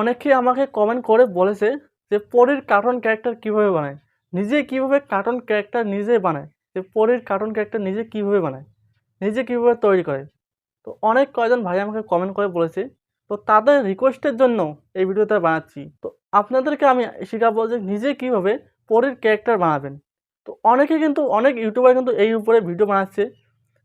অনেকেই আমাকে কমেন্ট করে বলেছে যে পরীর কার্টুন ক্যারেক্টার কীভাবে বানায়, নিজে কীভাবে কার্টুন ক্যারেক্টার নিজে বানায়, যে পরীর কার্টুন ক্যারেক্টার নিজে কীভাবে বানায়, নিজে কীভাবে তৈরি করে। তো অনেক কয়জন ভাই আমাকে কমেন্ট করে বলেছে, তো তাদের রিকোয়েস্টের জন্য এই ভিডিওটা বানাচ্ছি। তো আপনাদেরকে আমি শেখাবো যে নিজে কীভাবে পরীর ক্যারেক্টার বানাবেন। তো অনেকে কিন্তু অনেক ইউটিউবার কিন্তু এই উপরে ভিডিও বানাচ্ছে,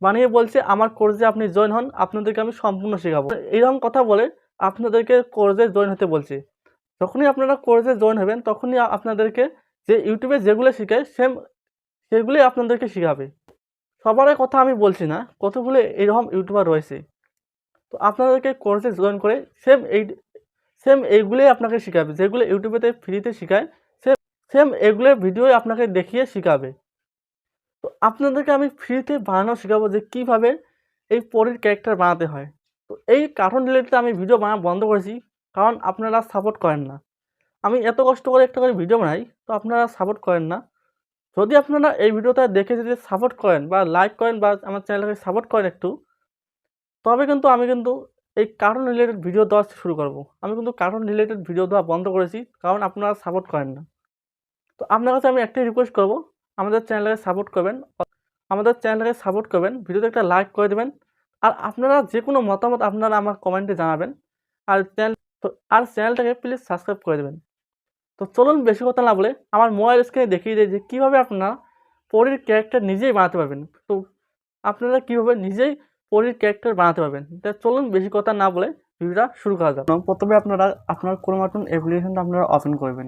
বানিয়ে বলছে আমার কোর্সে আপনি জয়েন হন, আপনাদেরকে আমি সম্পূর্ণ শেখাবো। এইরকম কথা বলে আপনাদেরকে কোর্সে জয়েন হতে বলছে। যখনই আপনারা কোর্সে জয়েন হবেন তখনই আপনাদেরকে যে ইউটিউবে যেগুলো শেখায় সেগুলোই আপনাদেরকে শেখাবে। সবার কথা আমি বলছি না, কতগুলো এরকম ইউটিউবার রয়েছে। তো আপনাদেরকে কোর্সে জয়েন করে সেম এইগুলোই আপনাকে শেখাবে, যেগুলো ইউটিউবেতে ফ্রিতে শেখায় সেম এগুলোর ভিডিওই আপনাকে দেখিয়ে শেখাবে। তো আপনাদেরকে আমি ফ্রিতে বানানো শেখাবো যে কীভাবে এই পরীর ক্যারেক্টার বানাতে হয়। তো এই কার্টুন রিলেটেড আমি ভিডিও বানানো বন্ধ করেছি, কারণ আপনারা সাপোর্ট করেন না। আমি এত কষ্ট করে একটা করে ভিডিও বানাই, তো আপনারা সাপোর্ট করেন না। যদি আপনারা এই ভিডিওটা দেখে যদি সাপোর্ট করেন বা লাইক করেন বা আমার চ্যানেলকে সাপোর্ট করেন একটু, তবে কিন্তু আমি এই কার্টুন রিলেটেড ভিডিও দেওয়া শুরু করব। আমি কিন্তু কার্টুন রিলেটেড ভিডিও দেওয়া বন্ধ করেছি, কারণ আপনারা সাপোর্ট করেন না। তো আপনার কাছে আমি একটাই রিকোয়েস্ট করব, আমাদের চ্যানেলকে সাপোর্ট করবেন, ভিডিওতে একটা লাইক করে দেবেন। আর আপনারা যে কোনো মতামত আপনারা আমার কমেন্টে জানাবেন। আর চ্যানেলটাকে প্লিজ সাবস্ক্রাইব করে দেবেন। তো চলুন বেশি কথা না বলে আমার মোবাইল স্ক্রিনে দেখিয়ে দিই যে কীভাবে আপনারা পরীর ক্যারেক্টার নিজেই বানাতে পারবেন। তো আপনারা কীভাবে নিজেই পরীর ক্যারেক্টার বানাতে পারবেন, তা চলুন বেশি কথা না বলে ভিডিওটা শুরু করা যাক। প্রথমে আপনারা আপনার chroma toon অ্যাপ্লিকেশনটা আপনারা ওপেন করবেন।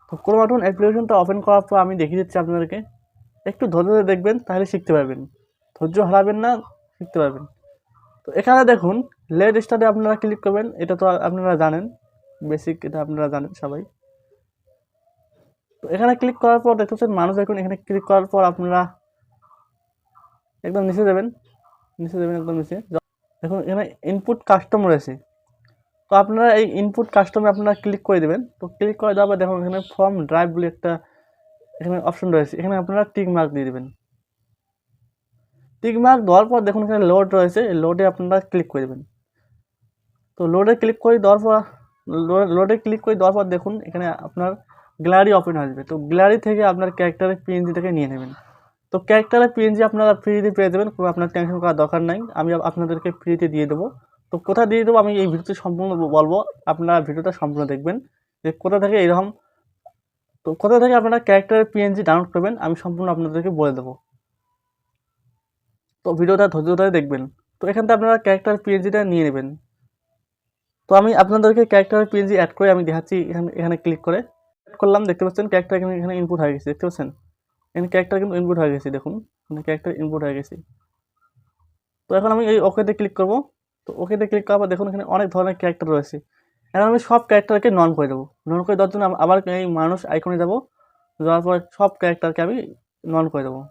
তো chroma toon অ্যাপ্লিকেশনটা ওপেন করার পর আমি দেখিয়ে দিচ্ছি আপনাদেরকে। একটু ধৈর্য ধরে দেখবেন, তাহলে শিখতে পারবেন। ধৈর্য হারাবেন না, শিখতে পারবেন। তো এখানে দেখুন লেট স্টার্টে আপনারা ক্লিক করবেন। এটা তো আপনারা জানেন, বেসিক, এটা আপনারা জানেন সবাই। তো এখানে ক্লিক করার পর দেখতে পাচ্ছেন মানুষ আইকন। এখানে ক্লিক করার পর আপনারা একদম নিচে যাবেন, একদম নিচে দেখুন এখানে ইনপুট কাস্টম রয়েছে। তো আপনারা এই ইনপুট কাস্টমে আপনারা ক্লিক করে দেবেন। তো ক্লিক করে দেওয়ার পর দেখুন এখানে ফর্ম ড্রাইভ বলে একটা এখানে অপশন রয়েছে, এখানে আপনারা টিক মার্ক দিয়ে দেবেন। টিক মার্ক দেওয়ার পর দেখুন এখানে লোড রয়েছে, এই লোডে আপনারা ক্লিক করে দেবেন। তো লোডে ক্লিক করে দেওয়ার পর দেখুন এখানে আপনার গ্যালারি ওপেন হয়ে যাবে। তো গ্যালারি থেকে আপনার ক্যারেক্টারের পিএনজিটাকে নিয়ে নেবেন। তো ক্যারেক্টারের পিএনজি আপনারা ফ্রিতে পেয়ে যাবেন, কোনো আপনার টেনশন করার দরকার নাই। আমি আপনাদেরকে ফ্রিতে দিয়ে দেবো। তো কোথা দিয়ে দেবো আমি এই ভিডিওতে সম্পূর্ণ বলবো, আপনারা ভিডিওটা সম্পূর্ণ দেখবেন যে কোথা থেকে আপনারা ক্যারেক্টারের পিএনজি ডাউনলোড করবেন, আমি সম্পূর্ণ আপনাদেরকে বলে দেবো। তো ভিডিওটা ধৈর্য ধরে দেখবেন। তো এখান থেকে আপনারা ক্যারেক্টার পিএনজিটা নিয়ে নেবেন। তো আমি আপনাদেরকে ক্যারেক্টার পিএনজি অ্যাড করে আমি দেখাচ্ছি। এখানে ক্লিক করে অ্যাড করলাম, দেখতে পাচ্ছেন ক্যারেক্টার এখানে ইনপুট হয়ে গেছে, দেখতে পাচ্ছেন এখানে ক্যারেক্টার কিন্তু ইনপুট হয়ে গেছে। দেখুন এখানে ক্যারেক্টার ইনপুট হয়ে গেছে। তো এখন আমি এই ওকেতে ক্লিক করব। তো ওকেতে ক্লিক করার পর দেখুন এখানে অনেক ধরনের ক্যারেক্টার রয়েছে। এখন আমি সব ক্যারেক্টারকে নন করে দেবো। নন করে দেওয়ার জন্য আবার এই মানুষ আইকনে যাব, যাওয়ার পর সব ক্যারেক্টারকে আমি নন করে দেবো।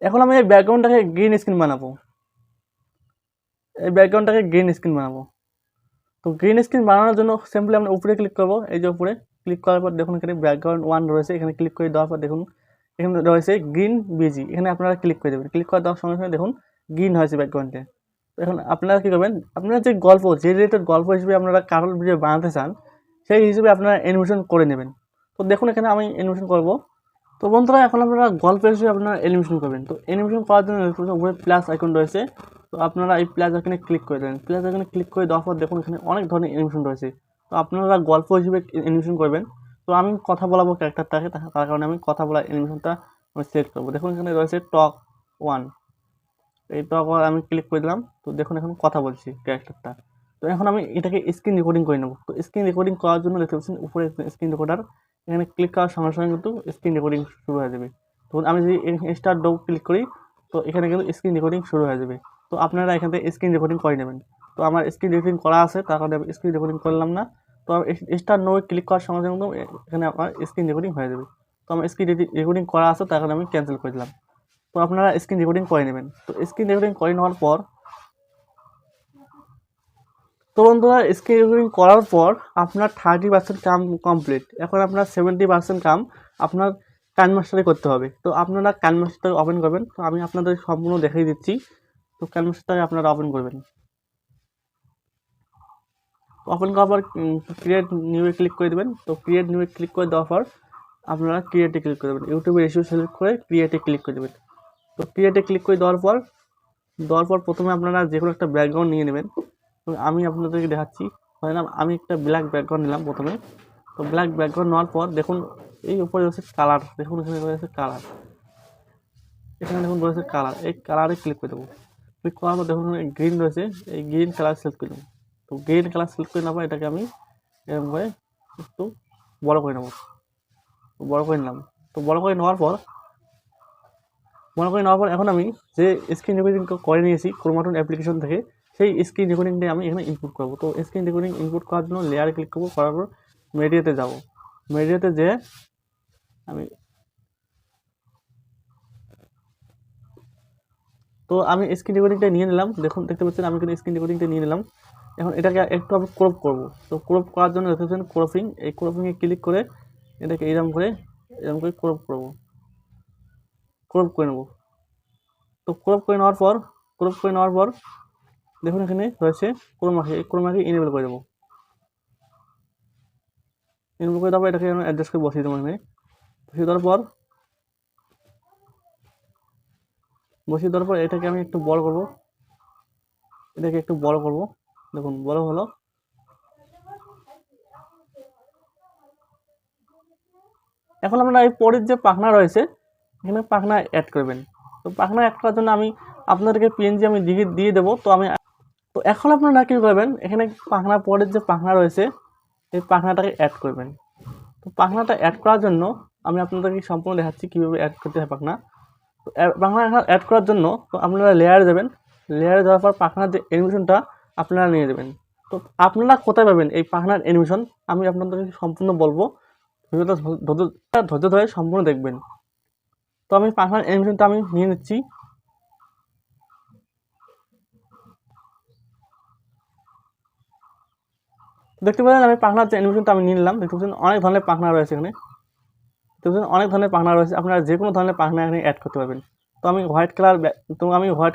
এখন আমি এই ব্যাকগ্রাউন্ডটাকে গ্রিন স্ক্রিন বানাবো। তো গ্রিন স্ক্রিন বানানোর জন্য সিম্পলি আমরা উপরে ক্লিক করব। এই যে উপরে ক্লিক করার পর দেখুন এখানে ব্যাকগ্রাউন্ড 1 রয়েছে, এখানে ক্লিক করে দেওয়ার পর দেখুন এখানে রয়েছে গ্রিন বিজি, এখানে আপনারা ক্লিক করে দেবেন। ক্লিক করে দেওয়ার সঙ্গে সঙ্গে দেখুন গ্রিন হয়েছে ব্যাকগ্রাউন্ডে। তো এখন আপনারা কী করবেন, আপনারা যে রিলেটেড গল্প হিসেবে আপনারা কার্টুন ভিডিও বানাতে চান সেই হিসেবে আপনারা অ্যানিমেশন করে নেবেন। তো দেখুন এখানে আমি অ্যানিমেশন করব। তো বন্ধুরা এখন আপনারা গল্প হিসেবে আপনারা অ্যানিমেশন করবেন। তো অ্যানিমেশন করার জন্য উপরে প্লাস আইকন রয়েছে, তো আপনারা এই প্লাস আইকনে ক্লিক করে দেবেন। প্লাস আইকনে ক্লিক করে দেওয়ার পর দেখুন এখানে অনেক ধরনের অ্যানিমেশন রয়েছে। তো আপনারা গল্প হিসেবে অ্যানিমেশন করবেন। তো আমি কথা বলাবো ক্যারেক্টারটাকে, তার কারণে আমি কথা বলা অ্যানিমেশনটা আমি সিলেক্ট করবো। দেখুন এখানে রয়েছে টক 1, এই টক 1 আমি ক্লিক করে দিলাম। তো দেখুন এখন কথা বলছি ক্যারেক্টারটা। তো এখন আমি এটাকে স্ক্রিন রেকর্ডিং করে নেব। তো স্ক্রিন রেকর্ডিং করার জন্য দেখতে পাচ্ছেন উপরে স্ক্রিন রেকর্ডার, এখানে ক্লিক করার সঙ্গে সঙ্গে কিন্তু স্ক্রিন রেকর্ডিং শুরু হয়ে যাবে। তো আমি যদি স্টার্ট ডো ক্লিক করি তো এখানে কিন্তু স্ক্রিন রেকর্ডিং শুরু হয়ে যাবে। তো আপনারা এখান থেকে স্ক্রিন রেকর্ডিং করে নেবেন। তো আমার স্ক্রিন রেকর্ডিং করা আছে, তার কারণে আমি স্ক্রিন রেকর্ডিং করলাম না। তো আমি স্টার্ট নো ক্লিক করার সঙ্গে সঙ্গে কিন্তু এখানে আমার স্ক্রিন রেকর্ডিং হয়ে যাবে। তো আমার স্ক্রিন রেকর্ডিং করা আছে, তার কারণে আমি ক্যান্সেল করে দিলাম। তো আপনারা স্ক্রিন রেকর্ডিং করে নেবেন। তো স্ক্রিন রেকর্ডিং করে নেওয়ার পর বন্ধুরা স্ক্রিন রেকর্ডিং করার পর আপনার 30% কাম কমপ্লিট। এখন আপনার 70% কাম আপনার কাইনমাস্টারে করতে হবে। তো আপনারা কাইনমাস্টার ওপেন করবেন। তো আমি আপনাদের সম্পূর্ণ দেখিয়ে দিচ্ছি। তো কাইনমাস্টারে আপনারা ওপেন করবেন। ওপেন করার পর ক্রিয়েট নিউয়ে ক্লিক করে দেবেন। তো ক্রিয়েট নিউয়ে ক্লিক করে দেওয়ার পর আপনারা ক্রিয়েটে ক্লিক করে দেবেন। ইউটিউবে রেশিও সিলেক্ট করে ক্রিয়েটে ক্লিক করে দেবেন। তো ক্রিয়েটে ক্লিক করে দেওয়ার পর প্রথমে আপনারা যে কোনো একটা ব্যাকগ্রাউন্ড নিয়ে নেবেন। তো আমি আপনাদেরকে দেখাচ্ছি। ধরলাম আমি একটা ব্ল্যাক ব্যাকগ্রাউন্ড নিলাম প্রথমে। তো ব্ল্যাক ব্যাকগ্রাউন্ড নেওয়ার পর দেখুন এই উপরে রয়েছে কালার, দেখুন এখানে রয়েছে কালার, এখানে দেখুন রয়েছে কালার, এই কালারে ক্লিক করে দেবো। ক্লিক করার পর দেখুন গ্রিন রয়েছে, এই গ্রিন কালার সিলেক্ট করে দেবো। তো গ্রিন কালার সিলেক্ট করে নেওয়ার পর এটাকে আমি এরকম করে একটু বড় করে নেবো। বড় করে নিলাম। তো বড় করে নেওয়ার পর এখন আমি যে স্ক্রিন রেকর্ডিং করে নিয়েছি ক্রোমাটন অ্যাপ্লিকেশন থেকে, সেই স্ক্রিন রেকর্ডিংটাই আমি এখানে ইনপুট করবো। তো স্ক্রিন রেকর্ডিং ইনপুট করার জন্য লেয়ারে ক্লিক করবো, করার পর মিডিয়াতে যাবো। মিডিয়াতে যেয়ে আমি স্ক্রিন রেকর্ডিংটা নিয়ে নিলাম। দেখুন দেখতে পাচ্ছেন আমি কিন্তু স্ক্রিন রেকর্ডিংটা নিয়ে নিলাম। এখন এটাকে একটু আমি ক্রপ করবো। তো ক্রপ করার জন্য দেখতে পাচ্ছেন ক্রপিং, এই ক্রপিংয়ে ক্লিক করে এটাকে এরকম করে ক্রপ করবো, ক্রপ করে নেবো। তো ক্রপ করে নেওয়ার পর দেখুন এখানে রয়েছে ক্রোমাকে, এই ক্রোমাকে ইনেবল করে দেবো। ইনেবল করে দেওয়ার পর এটাকে আমি অ্যাডজাস্ট করে বসিয়ে দেবো। এখানে বসিয়ে দেওয়ার পর এটাকে আমি একটু বড় করবো, দেখুন বড় হলো। এখন আমরা এই পরের যে পাখনা রয়েছে এখানে পাখনা অ্যাড করবেন। তো পাখনা অ্যাড করার জন্য আমি আপনাদেরকে পিএনজি আমি দিয়ে দেবো। তো এখন আপনারা কী করবেন, এখানে পাখনা পরের যে পাখনা রয়েছে এই পাখনাটাকে অ্যাড করবেন। তো পাখনাটা অ্যাড করার জন্য আমি আপনাদেরকে সম্পূর্ণ দেখাচ্ছি কীভাবে অ্যাড করতে হয় পাখনা। তো পাখনা অ্যাড করার জন্য তো আপনারা লেয়ারে যাবেন। লেয়ারে যাওয়ার পর পাখনার যে অ্যানিমেশনটা আপনারা নিয়ে দেবেন। তো আপনারা কোথায় পাবেন এই পাখনার অ্যানিমেশন আমি আপনাদেরকে সম্পূর্ণ বলবো। ভিডিওটা ধৈর্য ধরে সম্পূর্ণ দেখবেন। তো আমি পাখনার অ্যানিমেশনটা আমি নিয়ে নিচ্ছি। দেখতে পাচ্ছেন আমি পাখনার যে অ্যানিমেশনটা আমি নিয়ে নিলাম। দেখতে পাচ্ছেন অনেক ধরনের পাখনা রয়েছে এখানে, আপনারা যে কোনো ধরনের পাখনা এখানে অ্যাড করতে পারবেন। তো আমি হোয়াইট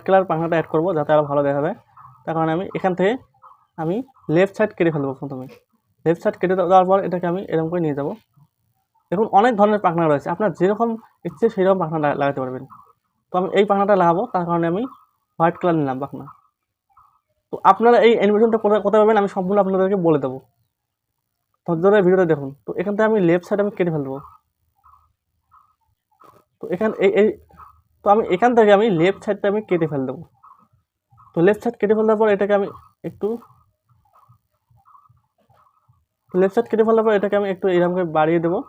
কালার পাখনাটা অ্যাড করবো যাতে আরও ভালো দেখা যায়। তার কারণে আমি এখান থেকে আমি লেফট সাইড কেটে ফেলবো। প্রথমে লেফট সাইড কেটে দেওয়ার পর এটাকে আমি এরকম করে নিয়ে যাবো। দেখুন অনেক ধরনের পাখনা রয়েছে, আপনার যেরকম ইচ্ছে সেই রকম পাখনা লাগাতে পারবেন। তো আমি এই পাখনাটা লাগাবো, তার কারণে আমি হোয়াইট কালার নিলাম পাখনা। তো আপনারা এই অ্যানিমেশনটা কোথায় পাবেন আমি সম্পূর্ণ আপনাদেরকে বলে দেবো। ধৈর্য ভিডিওটা দেখুন। তো এখান থেকে আমি লেফট সাইড আমি কেটে ফেলবো। তো আমি এখান থেকে আমি লেফট সাইডটা আমি কেটে ফেল দেবো। তো লেফট সাইড কেটে ফেলার পর এটাকে আমি একটু এরকম করে বাড়িয়ে দেবো।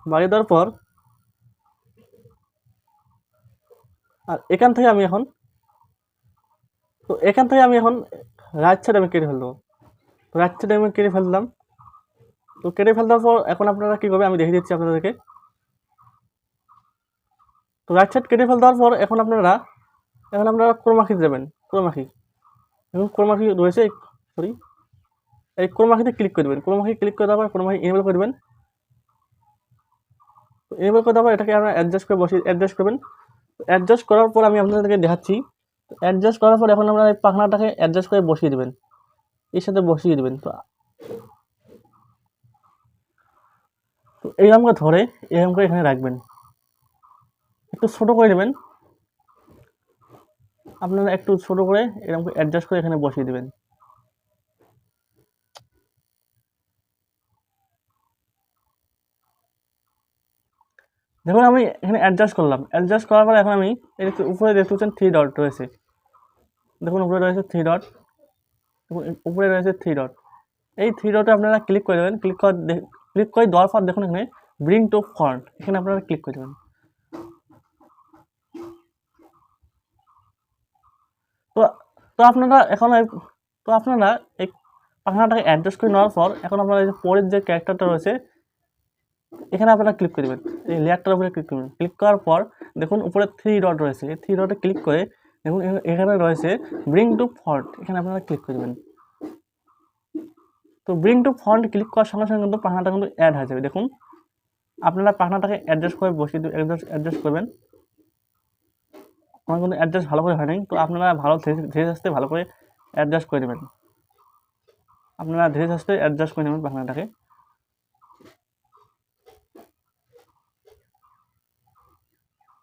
বাড়িয়ে দেওয়ার পর আর এখান থেকে আমি এখন রাইট সাইড আমি কেটে ফেলবো। তো রাইট সাইডে আমি কেটে ফেললাম। তো কেটে ফেলার পর এখন আপনারা কী করবে আমি দেখিয়ে দিচ্ছি আপনাদেরকে। তো রাইট সাইড কেটে ফেল দেওয়ার পর এখন আপনারা ক্রোমাকি যাবেন। ক্রোমাকি রয়েছে, এই ক্রোমাকিতে ক্লিক করে দেবেন। ক্রোমাকি ক্লিক করে দেওয়ার পর ক্রোমাকি এনেবল করে দেবেন। তো এনেবল করে দেওয়ার পর এটাকে আপনারা অ্যাডজাস্ট করবেন। অ্যাডজাস্ট করার পর আমি আপনাদেরকে দেখাচ্ছি। অ্যাডজাস্ট করার পর এখন আপনারা এই পাখনাটাকে অ্যাডজাস্ট করে বসিয়ে দেবেন, এর সাথে বসিয়ে দেবেন। তো এইরকম করে ধরে এরকম করে এখানে রাখবেন, একটু ছোটো করে দেবেন। আপনারা একটু ছোটো করে এরকম করে অ্যাডজাস্ট করে এখানে বসিয়ে দেবেন। দেখুন আমি এখানে অ্যাডজাস্ট করলাম। অ্যাডজাস্ট করার পর এখন আমি উপরে দেখতে পাচ্ছেন 3 ডট রয়েছে। দেখুন উপরে রয়েছে 3 ডট। দেখুন উপরে রয়েছে 3 ডট। এই 3 ডটে আপনারা ক্লিক করে দেবেন। ক্লিক করে দেওয়ার পর দেখুন এখানে ব্রিং টু ফ্রন্ট, এখানে আপনারা ক্লিক করে দেবেন। তো আপনারা এই পাখনাটাকে অ্যাডজাস্ট করে নেওয়ার পর এখন আপনারা এই পরের যে ক্যারেক্টারটা রয়েছে এখানে আপনারা ক্লিক করে দেবেন। এই লেয়ারটার উপরে ক্লিক করবেন। ক্লিক করার পর দেখুন উপরে 3 ডট রয়েছে, এই 3 ডটে ক্লিক করে দেখুন এখানে রয়েছে ব্রিং টু ফ্রন্ট, এখানে আপনারা ক্লিক করে দেবেন। তো ব্রিং টু ফ্রন্ট ক্লিক করার সঙ্গে সঙ্গে কিন্তু পাখনাটা কিন্তু অ্যাড হয়ে যাবে। দেখুন আপনারা পাখনাটাকে অ্যাডজাস্ট করে বসিয়ে অ্যাডজাস্ট করবেন। আমার কোনো অ্যাডজাস্ট ভালো করে হয় নাই, তো আপনারা ভালো ধীরে আস্তে ভালো করে অ্যাডজাস্ট করে নেবেন। আপনারা ধীরে আস্তে অ্যাডজাস্ট করে নেবেন পাখনাটাকে।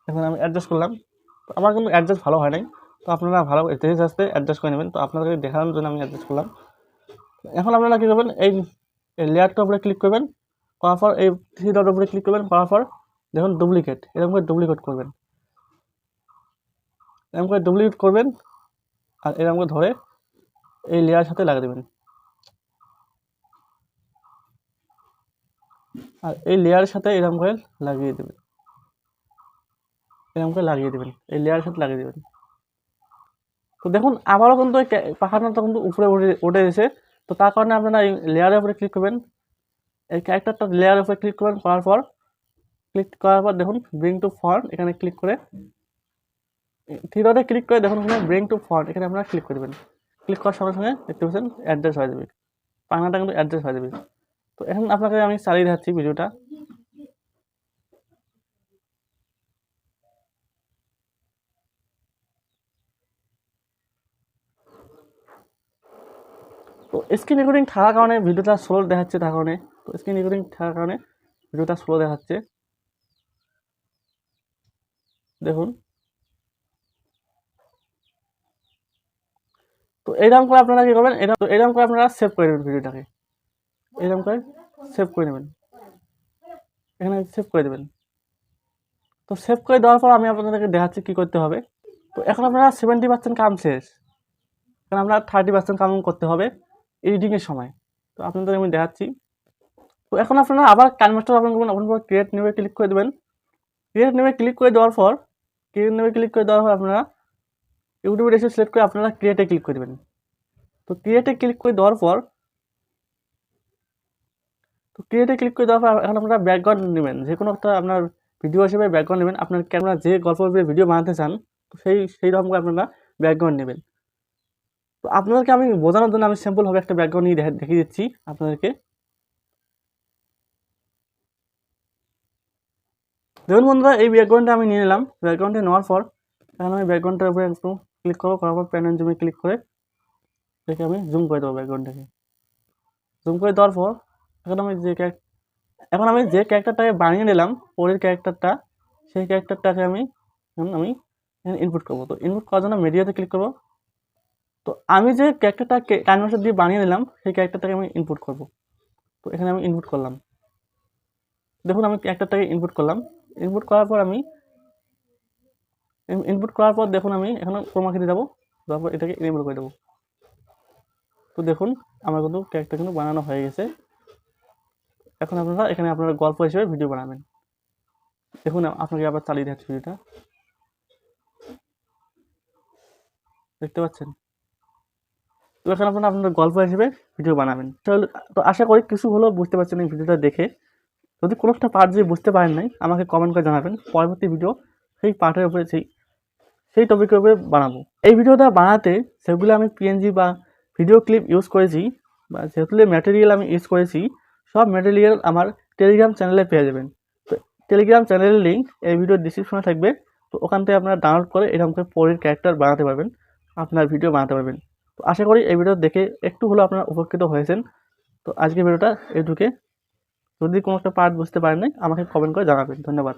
এখন আমি অ্যাডজাস্ট করলাম, তো আমার কিন্তু অ্যাডজাস্ট ভালো হয় নাই, তো আপনারা ভালো ধীরে আস্তে অ্যাডজাস্ট করে নেবেন। তো আপনাদেরকে দেখানোর জন্য আমি অ্যাডজাস্ট করলাম। এখন আপনারা কী করবেন, এই লেয়ারটার উপরে ক্লিক করবেন, করার পর এই থ্রি ডটের উপরে ক্লিক করবেন, করার পর দেখুন ডুপ্লিকেট, এরকম করে ডুপ্লিকেট করবেন, এরকম করে ডুপ্লিকেট করবেন আর এরকম করে ধরে এই লেয়ারের সাথে লাগিয়ে দেবেন। আর এই লেয়ারের সাথে এরকম করে লাগিয়ে দেবেন, এরকম করে লাগিয়ে দেবেন, এই লেয়ারের সাথে লাগিয়ে দেবেন। তো দেখুন আবারও কিন্তু এই পাখাটা কিন্তু উপরে উঠে এসেছে। তো তার কারণে আপনারা এই লেয়ারের উপরে ক্লিক করবেন, এই ক্যারেক্টারটা লেয়ারের উপরে ক্লিক করবেন, করার পর দেখুন ব্রিং টু ফ্রন্ট, এখানে ক্লিক করে থ্রি ডটে ক্লিক করে দেখুন এখানে ব্রিং টু ফ্রন্ট, এখানে আপনারা ক্লিক করে দেবেন। ক্লিক করার সঙ্গে সঙ্গে দেখতে পাচ্ছেন অ্যাডজাস্ট হয়ে যাবে, পাখনাটা কিন্তু অ্যাডজাস্ট হয়ে যাবে। তো এখন আপনাকে আমি চালিয়ে দেখাচ্ছি ভিডিওটা। তো স্ক্রিন রেকর্ডিং থাকার কারণে ভিডিওটা স্লো দেখাচ্ছে, তার কারণে তো স্ক্রিন রেকর্ডিং থাকার কারণে ভিডিওটা স্লো দেখাচ্ছে। দেখুন তো এইরকম করে আপনারা কী করবেন, এরকম করে আপনারা সেভ করে নেবেন ভিডিওটাকে, এরকম করে সেভ করে নেবেন, এখানে সেভ করে দেবেন। তো সেভ করে দেওয়ার পর আমি আপনাদেরকে দেখাচ্ছি কী করতে হবে। তো এখন আপনারা 70% কাম শেষ, এখন আমরা 30% কাম করতে হবে এডিটিংয়ের সময়। তো আপনাদের আমি দেখাচ্ছি। তো এখন আপনারা আবার কাইনমাস্টার ওপেন করবেন, ওপেন করে ক্রিয়েট নিউয়ে ক্লিক করে দেবেন। ক্রিয়েট নিউয়ে ক্লিক করে দেওয়ার পর আপনারা ইউটিউবে এসে সিলেক্ট করে আপনারা ক্রিয়েটে ক্লিক করে দেবেন। তো ক্রিয়েটে ক্লিক করে দেওয়ার পর এখন আপনারা ব্যাকগ্রাউন্ড নেবেন, যে কোনো একটা আপনার ভিডিও হিসেবে ব্যাকগ্রাউন্ড নেবেন। আপনার ক্যামেরা যে গল্প ভিডিও বানাতে চান, তো সেই রকম করে আপনারা ব্যাকগ্রাউন্ড নেবেন। তো আপনাদেরকে আমি বোঝানোর জন্য আমি সিম্পলভাবে একটা ব্যাকগ্রাউন্ড নিয়ে দেখিয়ে দিচ্ছি আপনাদেরকে। দেখুন বন্ধুরা, এই ব্যাকগ্রাউন্ডটা আমি নিয়ে নিলাম। ব্যাকগ্রাউন্ডে নেওয়ার পর এখন আমি ব্যাকগ্রাউন্ডটার উপরে একটু ক্লিক করবো, করার পর প্যান অ্যান্ড জুমে ক্লিক করে দেখে আমি জুম করে দেবো ব্যাকগ্রাউন্ডটাকে। জুম করে দেওয়ার পর এখন আমি যে ক্যারেক্টারটাকে বানিয়ে নিলাম, পরের ক্যারেক্টারটা, সেই ক্যারেক্টারটাকে আমি ইনপুট করবো। তো ইনপুট করার জন্য মিডিয়াতে ক্লিক করবো। তো আমি যে ক্যারেক্টারটা ক্যানভাসে দিয়ে বানিয়ে নিলাম, সেই ক্যারেক্টারটাকে আমি ইনপুট করবো। তো এখানে আমি ইনপুট করলাম। দেখুন আমি ক্যারেক্টারটাকে ইনপুট করলাম। ইনপুট করার পর দেখুন আমি এখন ক্রোমা কিতে যাবো, তারপর এটাকে এনেবল করে দেবো। তো দেখুন আমার কিন্তু ক্যারেক্টার কিন্তু বানানো হয়ে গেছে। এখন আপনারা এখানে আপনারা গল্প হিসেবে ভিডিও বানাবেন। দেখুন আপনাকে আবার চালিয়ে দেখাচ্ছি ভিডিওটা, দেখতে পাচ্ছেন। তো এখন আপনারা গল্প হিসেবে ভিডিও বানাবেন। তো আশা করি কিছু হলেও বুঝতে পারছেন এই ভিডিওটা দেখে। যদি কোনো একটা পার্ট যদি বুঝতে পারেন নাই, আমাকে কমেন্ট করে জানাবেন। পরবর্তী ভিডিও সেই পার্টের উপরে সেই টপিকের উপরে বানাবো। এই ভিডিওটা বানাতে সেগুলো আমি পিএনজি বা ভিডিও ক্লিপ ইউজ করেছি, বা যেগুলো ম্যাটেরিয়াল আমি ইউজ করেছি, সব ম্যাটেরিয়াল আমার টেলিগ্রাম চ্যানেলে পেয়ে যাবেন। তো টেলিগ্রাম চ্যানেলের লিঙ্ক এই ভিডিওর ডিসক্রিপশনে থাকবে। তো ওখান থেকে আপনারা ডাউনলোড করে এরকম করে পরের ক্যারেক্টার বানাতে পারবেন, আপনার ভিডিও বানাতে পারবেন। তো আশা করি এই ভিডিও দেখে একটু হলেও আপনারা উপকৃত হয়েছেন। তো আজকের ভিডিওটা এইটুকু। যদি কোনো একটা পার্ট বুঝতে পারেন নাই, আমাকে কমেন্ট করে জানাবেন। ধন্যবাদ।